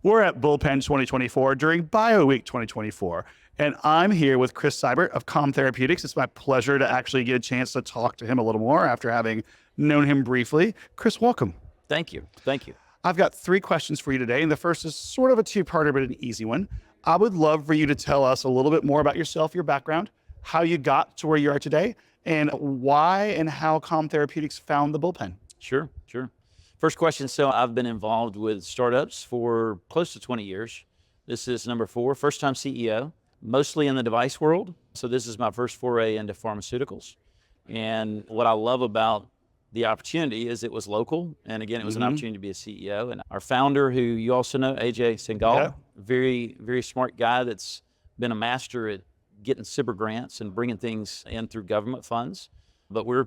We're at Bullpen 2024 during Bio Week 2024, and I'm here with Chris Seibert of Kalm Therapeutics. It's my pleasure to actually get a chance to talk to him a little more after having known him briefly. Chris, welcome. Thank you. Thank you. I've got 3 questions for you today, and the first is sort of a two-parter, but an easy one. I would love for you to tell us a little bit more about yourself, your background, how you got to where you are today, and why and how Kalm Therapeutics found the Bullpen. Sure. First question. So I've been involved with startups for close to 20 years. This is number 4, first-time CEO, mostly in the device world. So this is my first foray into pharmaceuticals. And what I love about the opportunity is it was local. And again, it was an opportunity to be a CEO. And our founder, who you also know, Singhal, very, very smart guy that's been a master at getting CIBR grants and bringing things in through government funds. But we're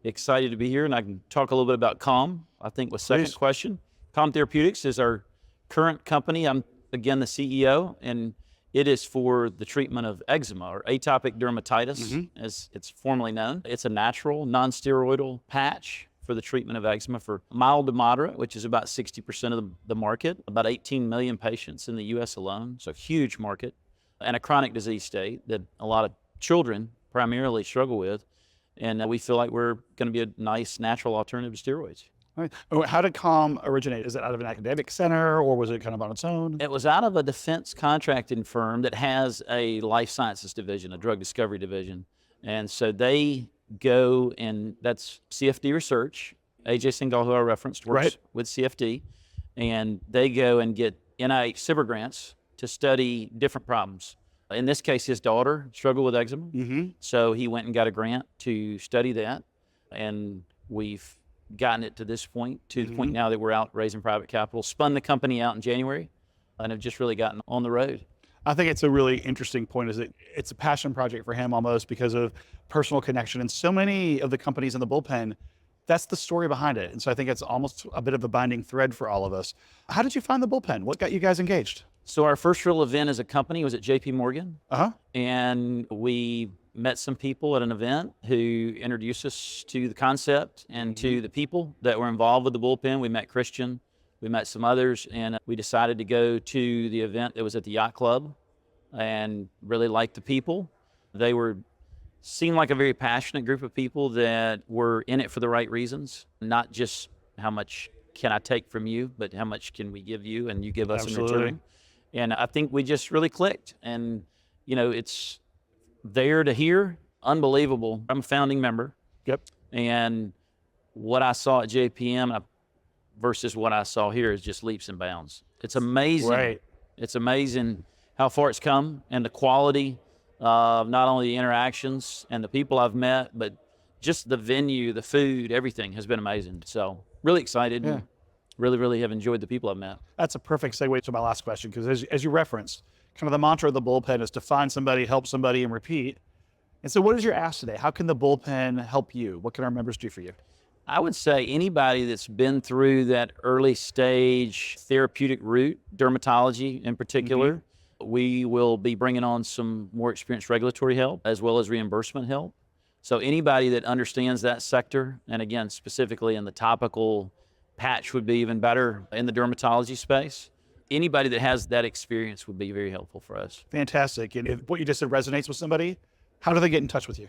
excited to be here, and I can talk a little bit about Kalm, I think, was second question. Kalm Therapeutics is our current company. I'm, again, the CEO, and it is for the treatment of eczema, or atopic dermatitis, as it's formally known. It's a natural, nonsteroidal patch for the treatment of eczema for mild to moderate, which is about 60% of the market, about 18 million patients in the US alone, so huge market, and a chronic disease state that a lot of children primarily struggle with. And we feel like we're going to be a nice natural alternative to steroids. All right. How did Kalm originate? Is it out of an academic center, or was it kind of on its own? It was out of a defense contracting firm that has a life sciences division, a drug discovery division. And so they go, and that's CFD research. Singhal, who I referenced, works with CFD. And they go and get NIH CIBR grants to study different problems. In this case, his daughter struggled with eczema. So he went and got a grant to study that. And we've gotten it to this point, to the point now that we're out raising private capital, spun the company out in January, and have just really gotten on the road. I think it's a really interesting point, is that it's a passion project for him almost because of personal connection. And so many of the companies in the Bullpen, that's the story behind it. And so I think it's almost a bit of a binding thread for all of us. How did you find the Bullpen? What got you guys engaged? So our first real event as a company was at JP Morgan. And we met some people at an event who introduced us to the concept and to the people that were involved with the Bullpen. We met Christian, we met some others, and we decided to go to the event that was at the Yacht Club and really liked the people. They seemed like a very passionate group of people that were in it for the right reasons, not just how much can I take from you, but how much can we give you and you give us in return. And I think we just really clicked. And, you know, it's there to hear, unbelievable. I'm a founding member. And what I saw at JPM versus what I saw here is just leaps and bounds. It's amazing. It's amazing how far it's come, and the quality of not only the interactions and the people I've met, but just the venue, the food, everything has been amazing. So really excited. Really, really have enjoyed the people I've met. That's a perfect segue to my last question, because as you referenced, kind of the mantra of the Bullpen is to find somebody, help somebody, and repeat. And so what is your ask today? How can the Bullpen help you? What can our members do for you? I would say anybody that's been through that early stage therapeutic route, dermatology in particular, we will be bringing on some more experienced regulatory help as well as reimbursement help. So anybody that understands that sector, and again, specifically in the topical patch would be even better in the dermatology space. Anybody that has that experience would be very helpful for us. Fantastic. And if what you just said resonates with somebody, how do they get in touch with you?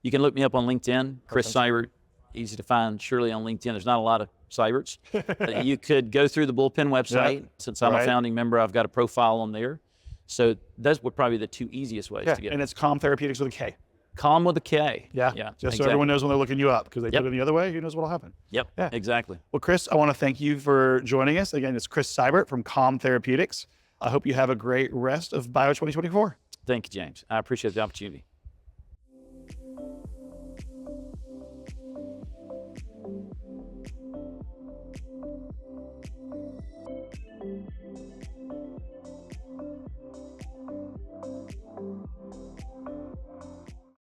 You can look me up on LinkedIn, Chris Seibert, easy to find surely on LinkedIn. There's not a lot of Seiberts. You could go through the Bullpen website. Since I'm a founding member, I've got a profile on there. So those would probably be the 2 easiest ways to get it. And it's Kalm Therapeutics with a K. Kalm with a K. Just so everyone knows when they're looking you up, because they put it the other way, who knows what'll happen. Exactly. Well, Chris, I want to thank you for joining us. Again, it's Chris Seibert from Kalm Therapeutics. I hope you have a great rest of Bio 2024. Thank you, James. I appreciate the opportunity.